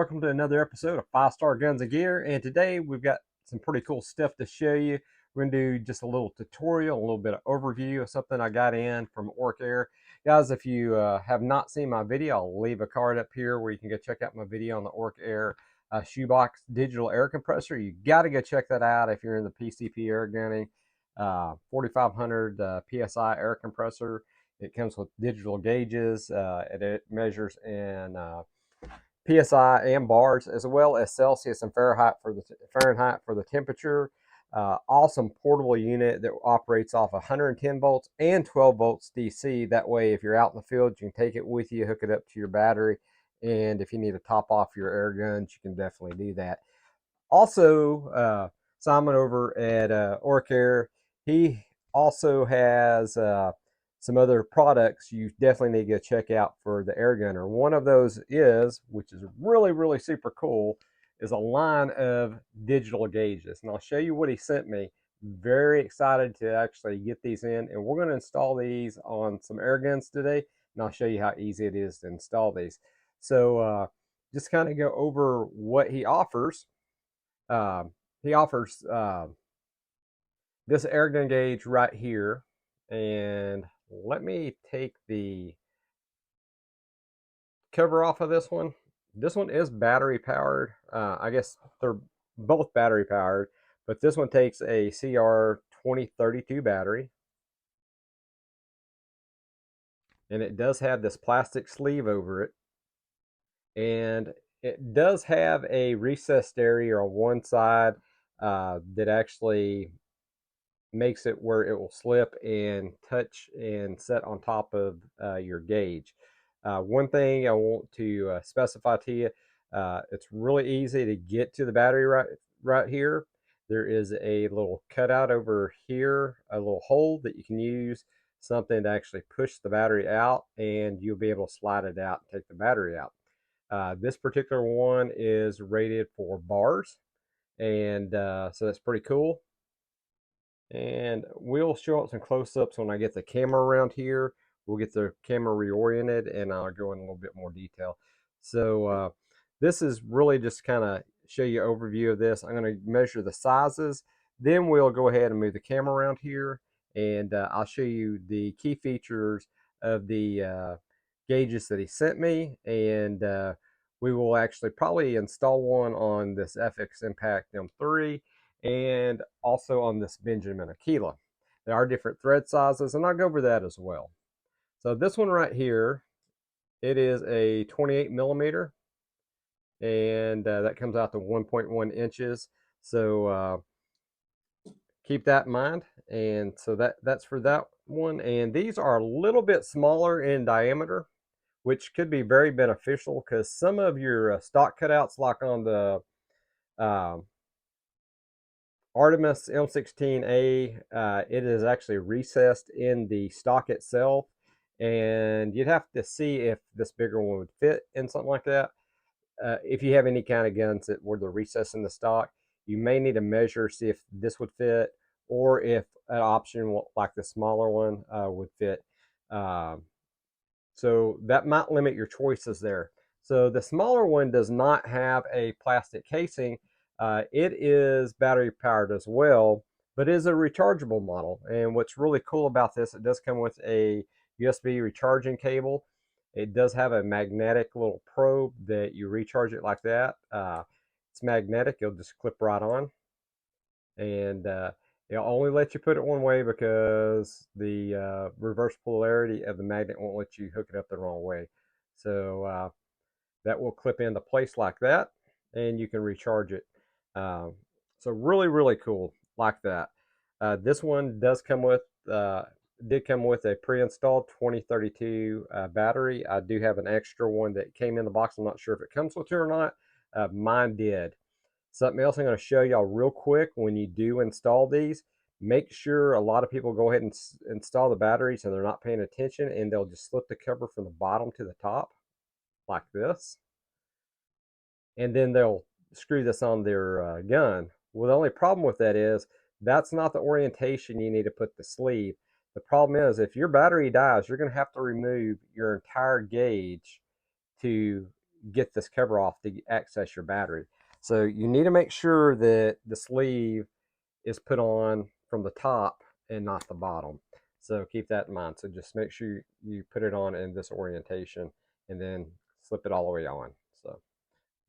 welcome to another episode of 5 Star Guns and Gear. And today we've got some pretty cool stuff to show you. We're going to do just a little tutorial, a little bit of overview of something I got in from Air. Guys, if you have not seen my video, I'll leave a card up here where you can go check out my video on the Air shoebox digital air compressor. You got to go check that out if you're in the PCP air gunning. 4500 PSI air compressor. It comes with digital gauges. It measures in PSI and bars, as well as Celsius and Fahrenheit for the temperature. Awesome portable unit that operates off 110 volts and 12 volts DC. That way, if you're out in the field, you can take it with you, hook it up to your battery, and if you need to top off your air guns, you can definitely do that. Also, Simon over at Air, he also has some other products you definitely need to go check out for the air gunner. One of those is, which is really super cool, is a line of digital gauges. And I'll show you what he sent me. Very excited to actually get these in, and we're going to install these on some air guns today, and I'll show you how easy it is to install these. So just kind of go over what he offers. He offers this air gun gauge right here, and let me take the cover off of this one. This one is battery powered. I guess they're both battery powered, but this one takes a CR2032 battery, and it does have this plastic sleeve over it, and it does have a recessed area on one side that actually makes it where it will slip and touch and set on top of your gauge. One thing I want to specify to you, it's really easy to get to the battery right here. There is a little cutout over here, a little hole that you can use something to actually push the battery out, and you'll be able to slide it out and take the battery out. This particular one is rated for bars, and so that's pretty cool. And we'll show up some close-ups when I get the camera around here. We'll get the camera reoriented, and I'll go in a little bit more detail. So this is really just kind of show you an overview of this. I'm going to measure the sizes. Then we'll go ahead and move the camera around here, and I'll show you the key features of the gauges that he sent me. And we will actually probably install one on this FX Impact M3 and also on this Benjamin Akela. There are different thread sizes, and I'll go over that as well. So this one right here, it is a 28 millimeter, and that comes out to 1.1 inches. So keep that in mind. And so that's for that one. And these are a little bit smaller in diameter, which could be very beneficial because some of your stock cutouts, like on the Artemis M16A, it is actually recessed in the stock itself, and you'd have to see if this bigger one would fit in something like that. If you have any kind of guns that were the recess in the stock, you may need to measure, see if this would fit, or if an option like the smaller one would fit. So that might limit your choices there. So the smaller one does not have a plastic casing. It is battery powered as well, but is a rechargeable model. And what's really cool about this, it does come with a USB recharging cable. It does have a magnetic little probe that you recharge it like that. It's magnetic, it'll just clip right on. And it'll only let you put it one way because the reverse polarity of the magnet won't let you hook it up the wrong way. So that will clip into place like that, and you can recharge it. So really cool like that. This one does come with did come with a pre-installed 2032 battery. I do have an extra one that came in the box. I'm not sure if it comes with it or not. Mine did. Something else I'm going to show y'all real quick when you do install these, make sure a lot of people go ahead and install the batteries and they're not paying attention, and they'll just slip the cover from the bottom to the top like this, and then they'll screw this on their gun. Well, the only problem with that is that's not the orientation you need to put the sleeve. The problem is if your battery dies, you're going to have to remove your entire gauge to get this cover off to access your battery. So you need to make sure that the sleeve is put on from the top and not the bottom. So keep that in mind. So just make sure you put it on in this orientation and then slip it all the way on. So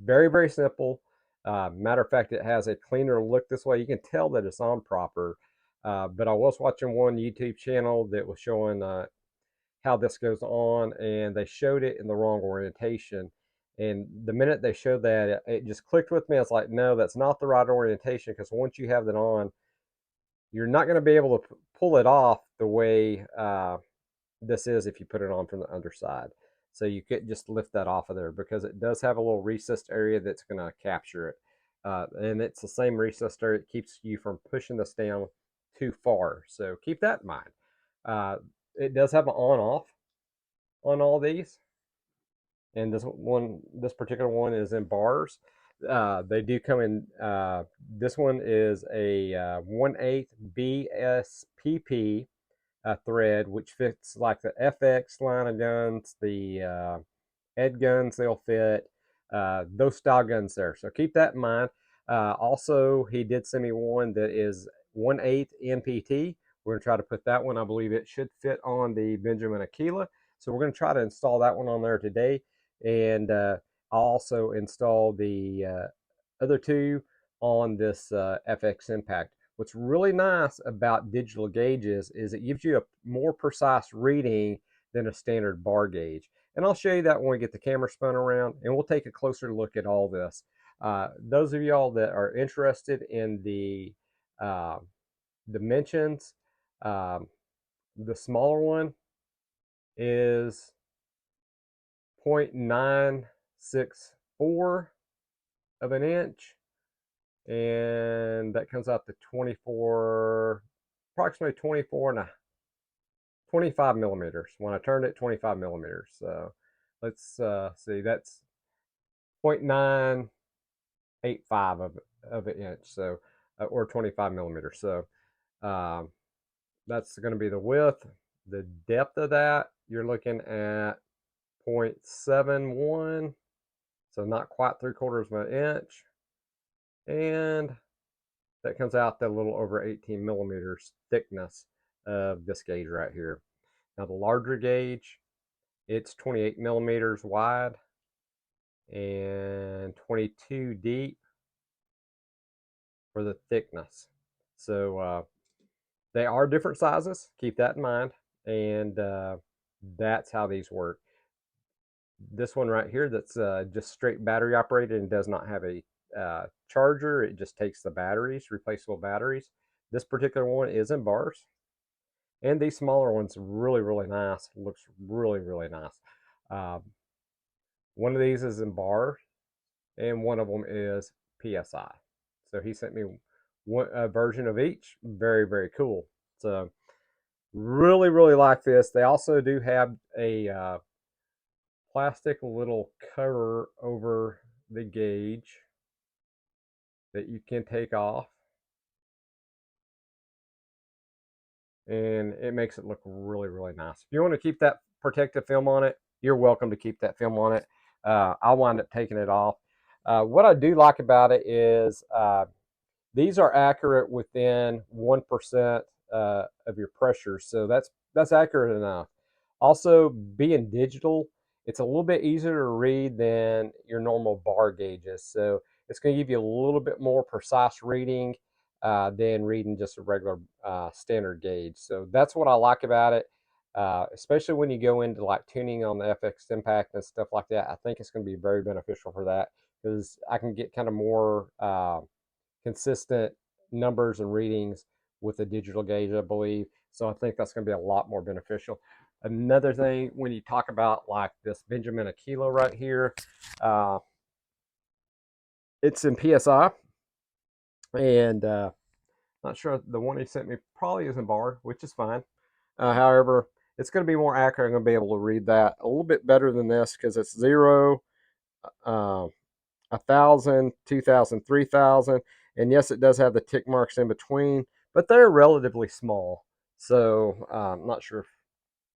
very, very simple. Matter of fact, it has a cleaner look this way. You can tell that it's on proper. But I was watching one YouTube channel that was showing how this goes on, and they showed it in the wrong orientation. And the minute they showed that, it just clicked with me. I was like, no, that's not the right orientation, because once you have that on, you're not going to be able to pull it off the way this is if you put it on from the underside. So you could just lift that off of there, because it does have a little recessed area that's going to capture it. And it's the same recessed area. It keeps you from pushing this down too far. So keep that in mind. It does have an on-off on all these. And this particular one is in bars. They do come in, this one is a 1/8 BSPP thread, which fits like the FX line of guns, the Ed guns, they'll fit, those style guns there. So keep that in mind. Also, he did send me one that is 1/8 NPT. We're going to try to put that one. I believe it should fit on the Benjamin Akela. So we're going to try to install that one on there today. And I'll also install the other two on this FX Impact. What's really nice about digital gauges is it gives you a more precise reading than a standard bar gauge. And I'll show you that when we get the camera spun around, and we'll take a closer look at all this. Those of y'all that are interested in the dimensions, the smaller one is 0.964 of an inch, and that comes out to 24, approximately 24 and a 25 millimeters. When I turned it, 25 millimeters. So let's see, that's 0.985 of an inch, so or 25 millimeters. So that's going to be the width. The depth of that, you're looking at 0.71, so not quite 3/4 of an inch, and that comes out to a little over 18 millimeters thickness of this gauge right here. Now the larger gauge, it's 28 millimeters wide and 22 deep for the thickness. So they are different sizes, keep that in mind, and that's how these work. This one right here, that's just straight battery operated and does not have a charger. It just takes the batteries, replaceable batteries. This particular one is in bars, and these smaller ones really, really nice. Looks really, really nice. One of these is in bar, and one of them is PSI. So he sent me a version of each. Very, very cool. So really, really like this. They also do have a plastic little cover over the gauge that you can take off, and it makes it look really, really nice. If you want to keep that protective film on it, you're welcome to keep that film on it. I'll wind up taking it off. What I do like about it is these are accurate within 1% of your pressure, so that's accurate enough. Also, being digital, it's a little bit easier to read than your normal bar gauges, so it's going to give you a little bit more precise reading than reading just a regular standard gauge. So that's what I like about it, especially when you go into like tuning on the FX Impact and stuff like that. I think it's going to be very beneficial for that, because I can get kind of more consistent numbers and readings with a digital gauge, I believe. So I think that's going to be a lot more beneficial. Another thing, when you talk about like this Benjamin Akela right here, it's in PSI, and not sure, the one he sent me probably is in bar, which is fine. However, it's going to be more accurate. I'm going to be able to read that a little bit better than this, because it's 0, 1,000, 2,000, 3,000, and yes, it does have the tick marks in between, but they're relatively small. So I'm not sure if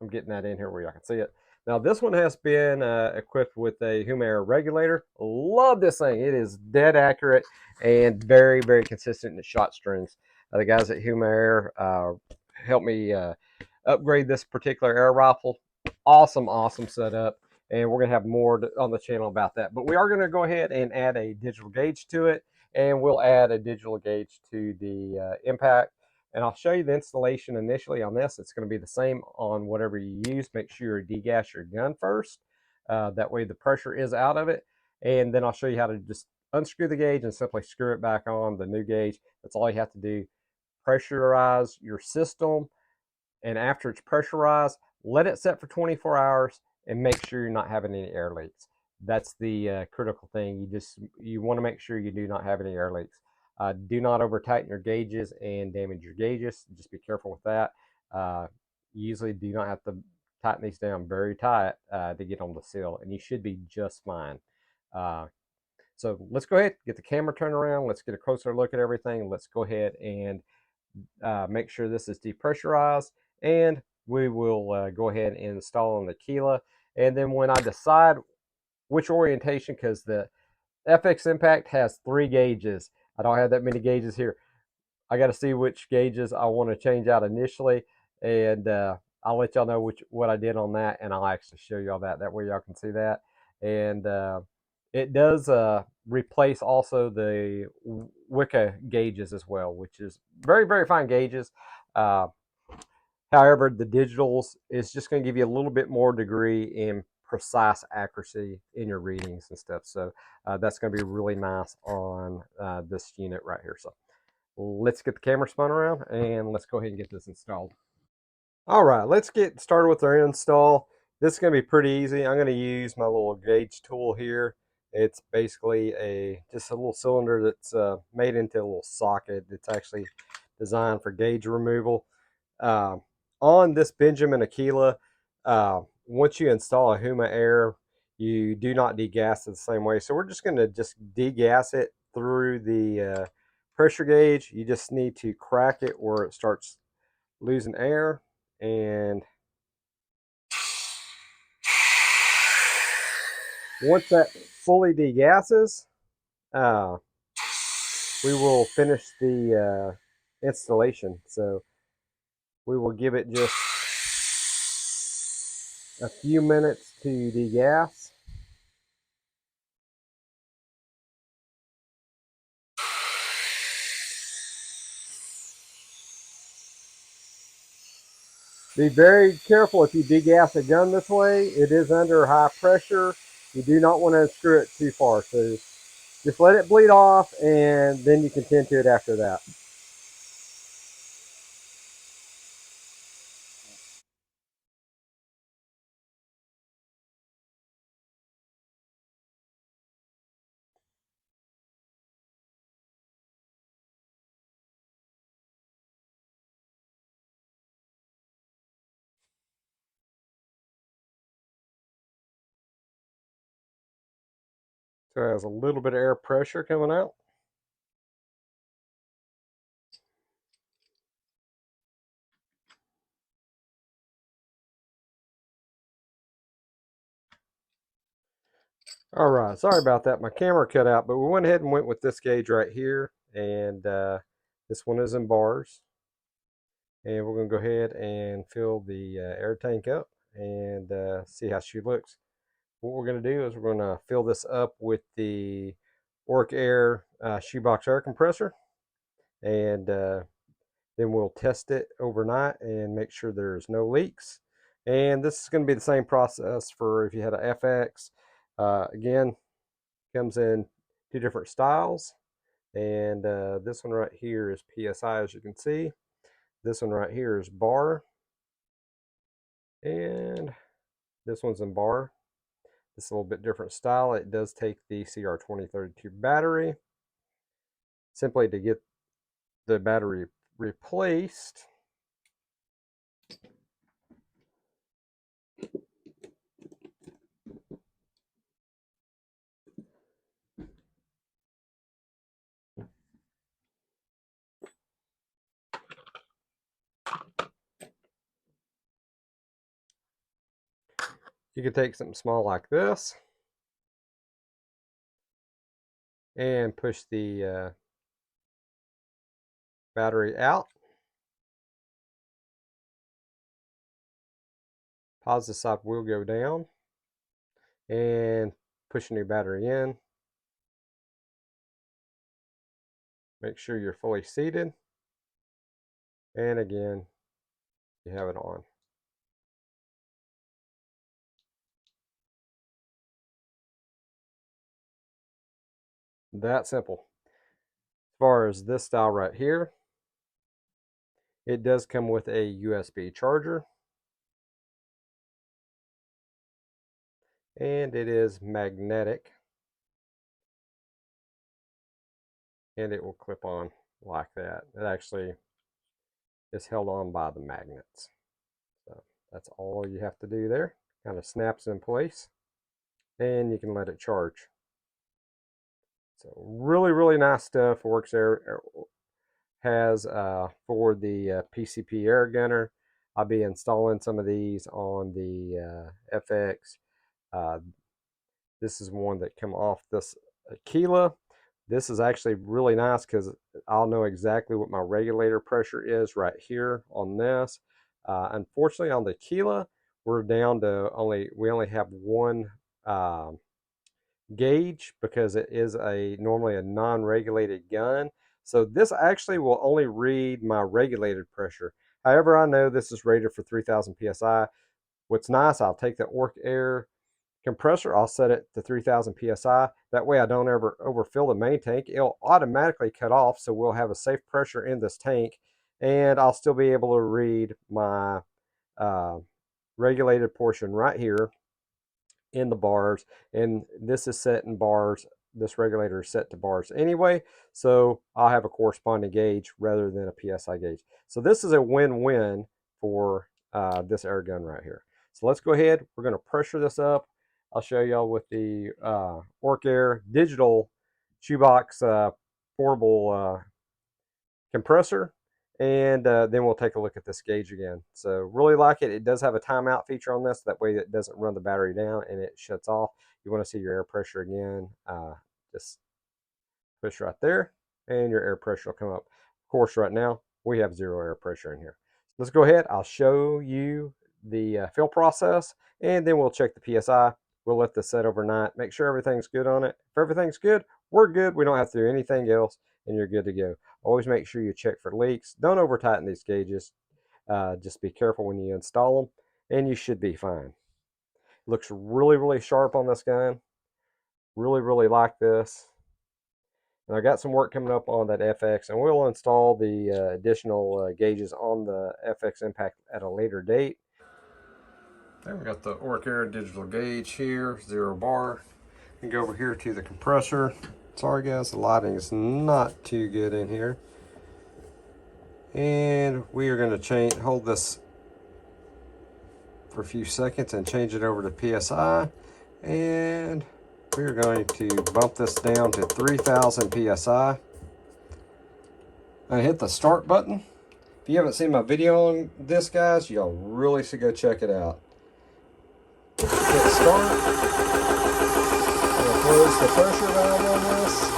I'm getting that in here where y'all can see it. Now this one has been equipped with a Huma Air regulator. Love this thing. It is dead accurate and very, very consistent in the shot strings. The guys at Huma Air helped me upgrade this particular air rifle. Awesome, awesome setup. And we're going to have more on the channel about that. But we are going to go ahead and add a digital gauge to it. And we'll add a digital gauge to the impact. And I'll show you the installation initially on this. It's going to be the same on whatever you use. Make sure you degas your gun first. That way the pressure is out of it. And then I'll show you how to just unscrew the gauge and simply screw it back on the new gauge. That's all you have to do. Pressurize your system, and after it's pressurized, let it set for 24 hours and make sure you're not having any air leaks. That's the critical thing. You want to make sure you do not have any air leaks. Do not over tighten your gauges and damage your gauges. Just be careful with that. You usually do not have to tighten these down very tight to get on the seal, and you should be just fine. So let's go ahead, get the camera turned around. Let's get a closer look at everything. Let's go ahead and make sure this is depressurized, and we will go ahead and install on the Akela. And then when I decide which orientation, because the FX Impact has 3 gauges, I don't have that many gauges here. I got to see which gauges I want to change out initially, and I'll let y'all know what I did on that, and I'll actually show y'all that. That way y'all can see that. And it does replace also the Wicca gauges as well, which is very, very fine gauges. However, the digitals is just going to give you a little bit more degree in precise accuracy in your readings and stuff. So that's going to be really nice on this unit right here. So let's get the camera spun around and let's go ahead and get this installed. All right, let's get started with our install. This is going to be pretty easy. I'm going to use my little gauge tool here. It's basically just a little cylinder that's made into a little socket. It's actually designed for gauge removal. Uh, on this Benjamin Akela, once you install a Huma Air, you do not degas it the same way. So we're just going to degas it through the pressure gauge. You just need to crack it where it starts losing air, and once that fully degasses, uh, we will finish the installation. So we will give it just a few minutes to degas. Be very careful if you degas a gun this way. It is under high pressure. You do not want to unscrew it too far. So just let it bleed off, and then you can tend to it after that. So it has a little bit of air pressure coming out. All right, sorry about that. My camera cut out, but we went ahead and went with this gauge right here, and this one is in bars. And we're going to go ahead and fill the air tank up and see how she looks. What we're going to do is we're going to fill this up with the Orc Air shoebox air compressor, and then we'll test it overnight and make sure there's no leaks. And this is going to be the same process for if you had an FX. Again, comes in 2 different styles, and this one right here is PSI, as you can see. This one right here is bar, and this one's in bar. It's a little bit different style. It does take the CR2032 battery. Simply to get the battery replaced, You can take something small like this and push the battery out. Positive side will go down, and push a new battery in. Make sure you're fully seated, and again, you have it on. That simple. As far as this style right here, it does come with a USB charger, and it is magnetic, and it will clip on like that. It actually is held on by the magnets. So that's all you have to do there. Kind of snaps in place, and you can let it charge. So really nice stuff. Works there. Has for the PCP air gunner. I'll be installing some of these on the FX. This is one that come off this Akela. This is actually really nice because I'll know exactly what my regulator pressure is right here on this. Unfortunately, on the Akela, we're down to we only have one gauge because it is normally a non-regulated gun. So this actually will only read my regulated pressure. However, I know this is rated for 3000 psi. What's nice, I'll take the Orc Air compressor, I'll set it to 3000 psi. That way I don't ever overfill the main tank. It'll automatically cut off, so we'll have a safe pressure in this tank, and I'll still be able to read my regulated portion right here in the bars. And this is set in bars. This regulator is set to bars anyway, so I'll have a corresponding gauge rather than a PSI gauge. So this is a win-win for this air gun right here. So let's go ahead. We're going to pressure this up. I'll show y'all with the Orc Air digital shoebox portable compressor, and then we'll take a look at this gauge again. So really like it. It does have a timeout feature on this. That way it doesn't run the battery down and it shuts off. You want to see your air pressure again, just push right there and your air pressure will come up. Of course, right now we have 0 air pressure in here. Let's go ahead. I'll show you the fill process, and then we'll check the PSI. We'll let this set overnight. Make sure everything's good on it. If everything's good, we're good. We don't have to do anything else, and you're good to go. Always make sure you check for leaks. Don't over tighten these gauges. Just be careful when you install them, and you should be fine. Looks really sharp on this gun. Really like this. And I got some work coming up on that FX, and we'll install the additional gauges on the FX Impact at a later date. There we got the Orc Air digital gauge here, 0 bar. And go over here to the compressor. Sorry guys, the lighting is not too good in here. And we are going to hold this for a few seconds and change it over to PSI. And we're going to bump this down to 3000 PSI. I hit the start button. If you haven't seen my video on this, guys, y'all really should go check it out. Hit start. I'm going to close the pressure valve on this.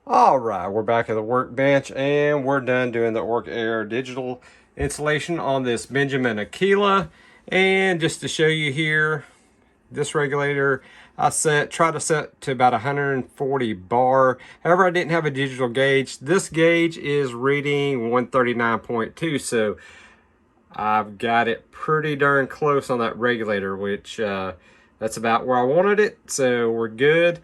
All right, we're back at the workbench and we're done doing the Orc Air digital installation on this Benjamin Akela. And just to show you here, this regulator I tried to set to about 140 bar. However, I didn't have a digital gauge. This gauge is reading 139.2, so I've got it pretty darn close on that regulator, which that's about where I wanted it, so we're good.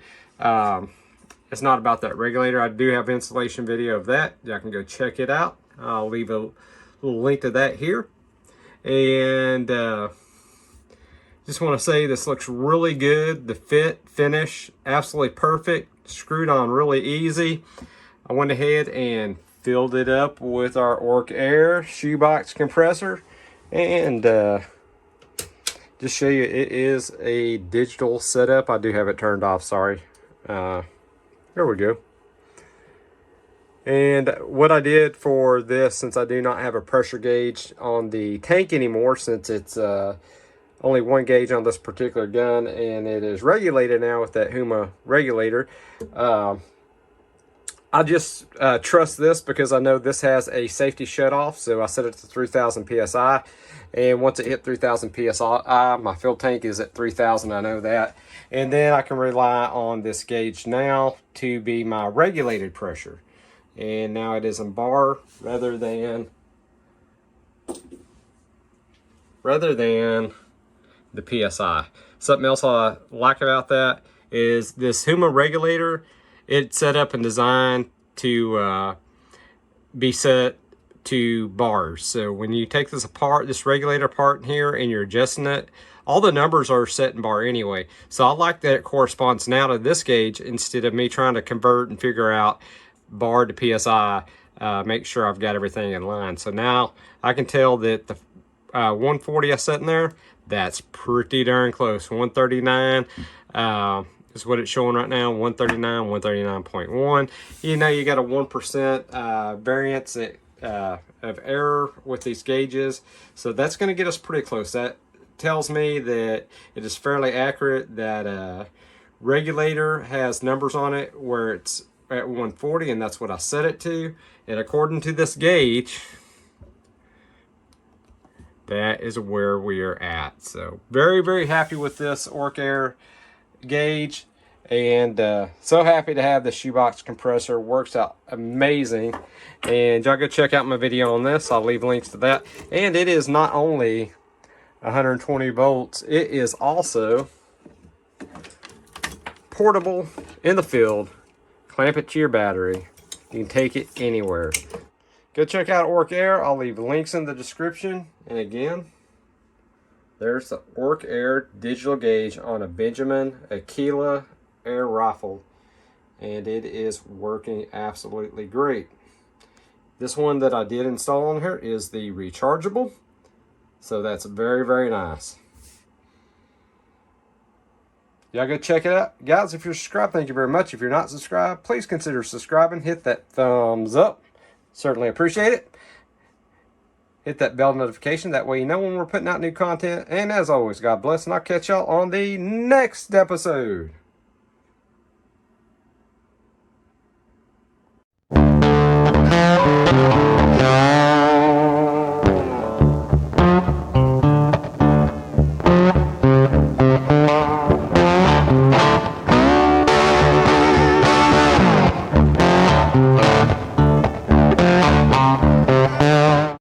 It's not about that regulator. I do have an installation video of that. Y'all can go check it out. I'll leave a little link to that here. And just want to say this looks really good. The finish, absolutely perfect. Screwed on really easy. I went ahead and filled it up with our Orc Air shoebox compressor. And just show you, it is a digital setup. I do have it turned off, sorry. There we go. And what I did for this, since I do not have a pressure gauge on the tank anymore, since it's only one gauge on this particular gun, and it is regulated now with that Huma regulator, I just trust this because I know this has a safety shutoff, so I set it to 3,000 psi, and once it hit 3,000 psi, my fuel tank is at 3,000, I know that, and then I can rely on this gauge now to be my regulated pressure. And now it is in bar rather than the PSI. Something else I like about that is this Huma regulator. It's set up and designed to be set to bars. So when you take this apart, this regulator apart in here, and you're adjusting it, all the numbers are set in bar anyway. So I like that it corresponds now to this gauge instead of me trying to convert and figure out bar to PSI, make sure I've got everything in line. So now I can tell that the 140 I set in there, that's pretty darn close. 139 is what it's showing right now. 139, 139.1. You know, you got a 1% variance of error with these gauges. So that's going to get us pretty close. That tells me that it is fairly accurate. That regulator has numbers on it where it's at 140, and that's what I set it to. And according to this gauge, that is where we are at. So very, very happy with this Orc Air gauge, and so happy to have the shoebox compressor. Works out amazing. And y'all go check out my video on this. I'll leave links to that. And it is not only 120 volts, it is also portable in the field. Clamp it to your battery. You can take it anywhere. Go check out Orc Air. I'll leave links in the description. And again, there's the Orc Air digital gauge on a Benjamin Akela air rifle. And it is working absolutely great. This one that I did install on here is the rechargeable. So that's very, very nice. Y'all go check it out. Guys, if you're subscribed, thank you very much. If you're not subscribed, please consider subscribing. Hit that thumbs up. Certainly appreciate it. Hit that bell notification. That way you know when we're putting out new content. And as always, God bless, and I'll catch y'all on the next episode.